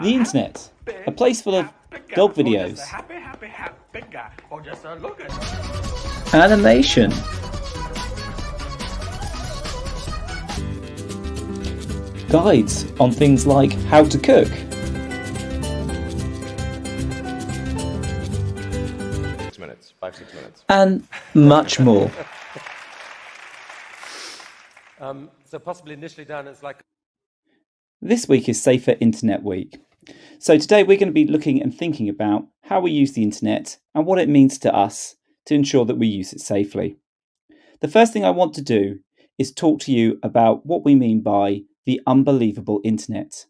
The internet, a place full of dog videos, animation, guides on things like how to cook, 6 minutes, 5-6 minutes. and much more. So possibly initially done as like... This week is Safer Internet Week. So today we're going to be looking and thinking about how we use the internet and what it means to us to ensure that we use it safely. The first thing I want to do is talk to you about what we mean by the unbelievable internet.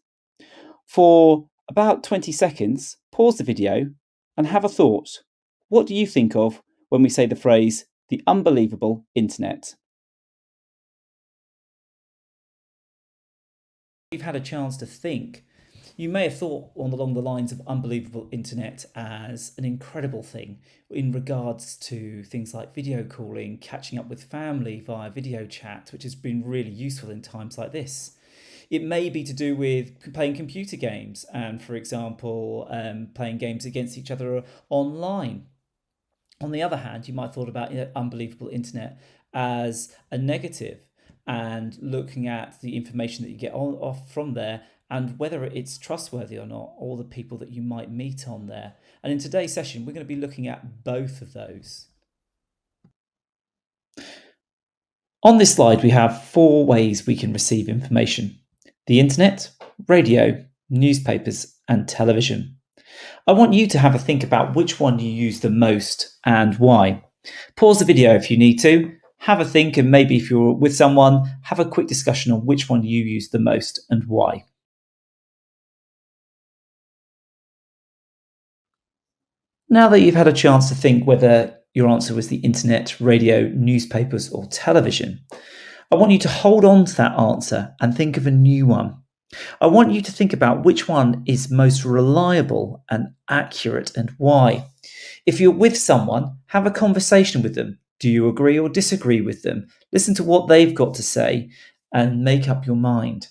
For about 20 seconds, pause the video and have a thought. What do you think of when we say the phrase, the unbelievable internet? You've had a chance to think. You may have thought along the lines of unbelievable internet as an incredible thing in regards to things like video calling, catching up with family via video chat, which has been really useful in times like this. It may be to do with playing computer games and, for example, playing games against each other online. On the other hand, you might have thought about unbelievable internet as a negative and looking at the information that you get off from there and whether it's trustworthy or not, or the people that you might meet on there. And in today's session, we're going to be looking at both of those. On this slide, we have 4 ways we can receive information: the internet, radio, newspapers, and television. I want you to have a think about which one you use the most and why. Pause the video if you need to. Have a think, and maybe if you're with someone, have a quick discussion on which one you use the most and why. Now that you've had a chance to think whether your answer was the internet, radio, newspapers, or television, I want you to hold on to that answer and think of a new one. I want you to think about which one is most reliable and accurate and why. If you're with someone, have a conversation with them. Do you agree or disagree with them? Listen to what they've got to say and make up your mind.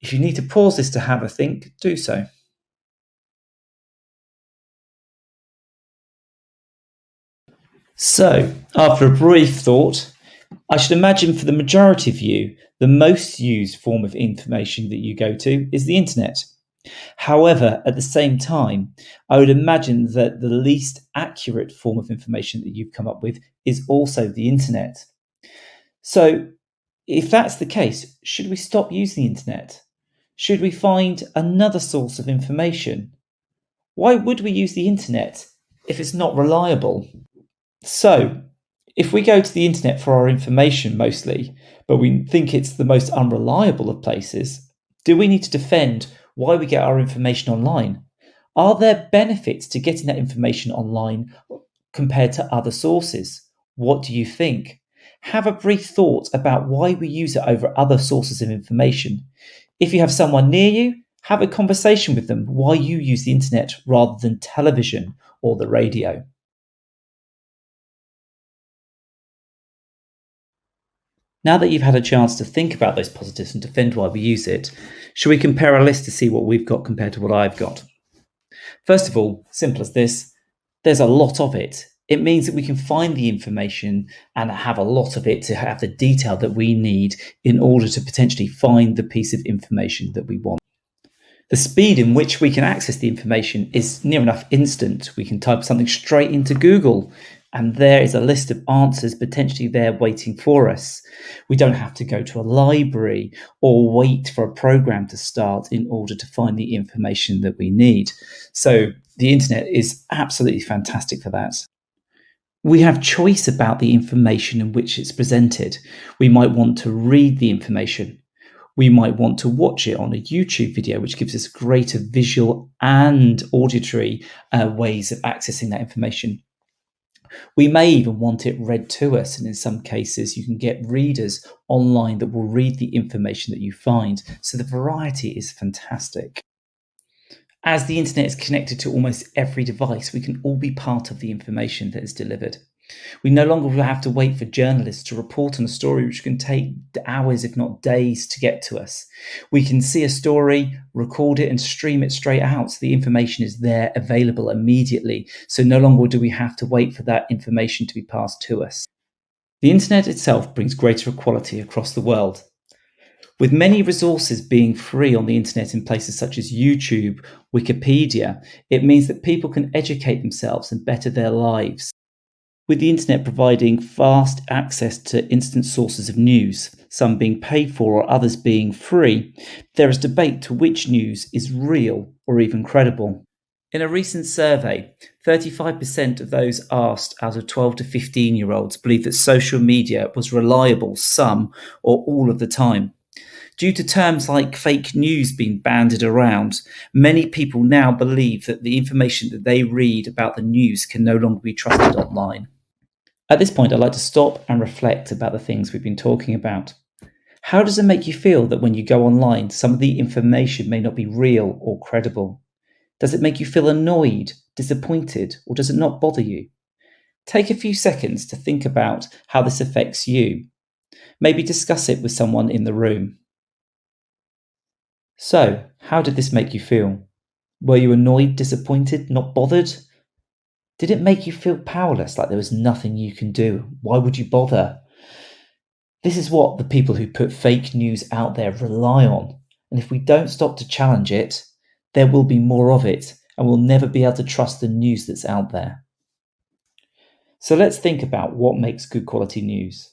If you need to pause this to have a think, do so. So, after a brief thought, I should imagine for the majority of you, the most used form of information that you go to is the internet. However, at the same time, I would imagine that the least accurate form of information that you've come up with is also the internet. So, if that's the case, should we stop using the internet? Should we find another source of information? Why would we use the internet if it's not reliable? So, if we go to the internet for our information mostly, but we think it's the most unreliable of places, do we need to defend why we get our information online? Are there benefits to getting that information online compared to other sources? What do you think? Have a brief thought about why we use it over other sources of information. If you have someone near you, have a conversation with them why you use the internet rather than television or the radio. Now that you've had a chance to think about those positives and defend why we use it, should we compare a list to see what we've got compared to what I've got? First of all, simple as this, there's a lot of it. It means that we can find the information and have a lot of it to have the detail that we need in order to potentially find the piece of information that we want. The speed in which we can access the information is near enough instant. We can type something straight into Google, and there is a list of answers potentially there waiting for us. We don't have to go to a library or wait for a program to start in order to find the information that we need. So the internet is absolutely fantastic for that. We have choice about the information in which it's presented. We might want to read the information. We might want to watch it on a YouTube video, which gives us greater visual and auditory ways of accessing that information. We may even want it read to us, and in some cases you can get readers online that will read the information that you find. So the variety is fantastic. As the internet is connected to almost every device, we can all be part of the information that is delivered. We no longer will have to wait for journalists to report on a story which can take hours, if not days, to get to us. We can see a story, record it, and stream it straight out. So the information is there, available immediately. So no longer do we have to wait for that information to be passed to us. The internet itself brings greater equality across the world. With many resources being free on the internet in places such as YouTube, Wikipedia, it means that people can educate themselves and better their lives. With the internet providing fast access to instant sources of news, some being paid for or others being free, there is debate to which news is real or even credible. In a recent survey, 35% of those asked out of 12 to 15-year-olds believed that social media was reliable some or all of the time. Due to terms like fake news being bandied around, many people now believe that the information that they read about the news can no longer be trusted online. At this point, I'd like to stop and reflect about the things we've been talking about. How does it make you feel that when you go online, some of the information may not be real or credible? Does it make you feel annoyed, disappointed, or does it not bother you? Take a few seconds to think about how this affects you. Maybe discuss it with someone in the room. So, how did this make you feel? Were you annoyed, disappointed, not bothered? Did it make you feel powerless, like there was nothing you can do? Why would you bother? This is what the people who put fake news out there rely on. And if we don't stop to challenge it, there will be more of it, and we'll never be able to trust the news that's out there. So let's think about what makes good quality news.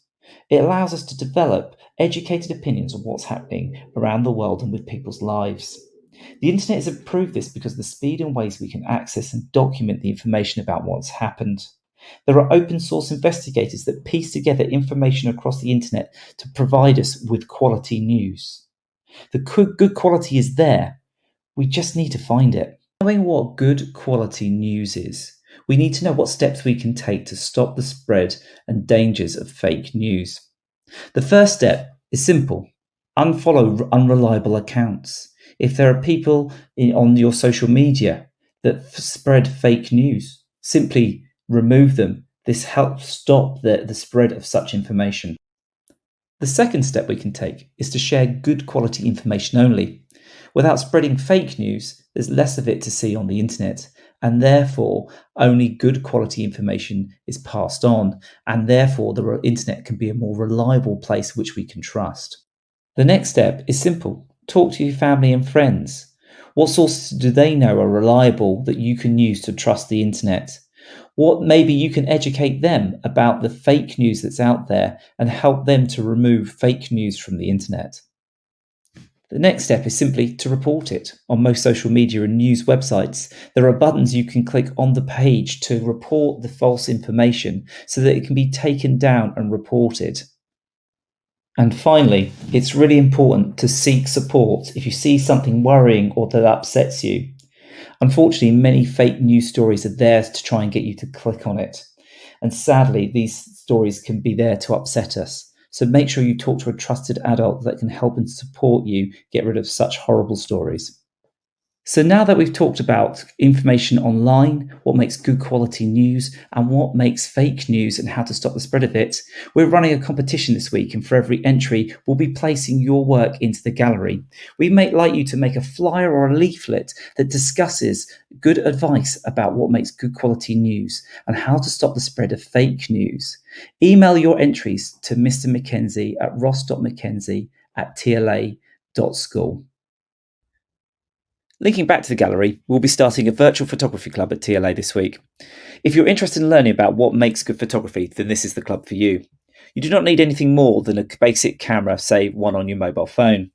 It allows us to develop educated opinions on what's happening around the world and with people's lives. The internet has improved this because of the speed and ways we can access and document the information about what's happened. There are open source investigators that piece together information across the internet to provide us with quality news. The good quality is there. We just need to find it. Knowing what good quality news is, we need to know what steps we can take to stop the spread and dangers of fake news. The first step is simple. Unfollow unreliable accounts. If there are people on your social media that spread fake news, simply remove them. This helps stop the spread of such information. The second step we can take is to share good quality information only. Without spreading fake news, there's less of it to see on the internet, and therefore only good quality information is passed on, and therefore the internet can be a more reliable place which we can trust. The next step is simple. Talk to your family and friends. What sources do they know are reliable that you can use to trust the internet? What maybe you can educate them about the fake news that's out there and help them to remove fake news from the internet. The next step is simply to report it. On most social media and news websites, there are buttons you can click on the page to report the false information so that it can be taken down and reported. And finally, it's really important to seek support if you see something worrying or that upsets you. Unfortunately, many fake news stories are there to try and get you to click on it. And sadly, these stories can be there to upset us. So make sure you talk to a trusted adult that can help and support you get rid of such horrible stories. So now that we've talked about information online, what makes good quality news, and what makes fake news and how to stop the spread of it, we're running a competition this week, and for every entry, we'll be placing your work into the gallery. We might like you to make a flyer or a leaflet that discusses good advice about what makes good quality news and how to stop the spread of fake news. Email your entries to Mr McKenzie at ross.mckenzie@tla.school. Linking back to the gallery, we'll be starting a virtual photography club at TLA this week. If you're interested in learning about what makes good photography, then this is the club for you. You do not need anything more than a basic camera, say one on your mobile phone.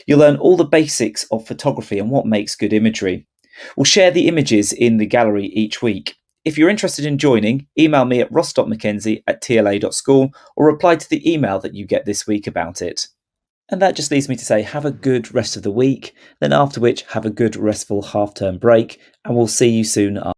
You'll learn all the basics of photography and what makes good imagery. We'll share the images in the gallery each week. If you're interested in joining, email me at ross.mckenzie@tla.school or reply to the email that you get this week about it. And that just leaves me to say have a good rest of the week, then after which have a good restful half-term break, and we'll see you soon after.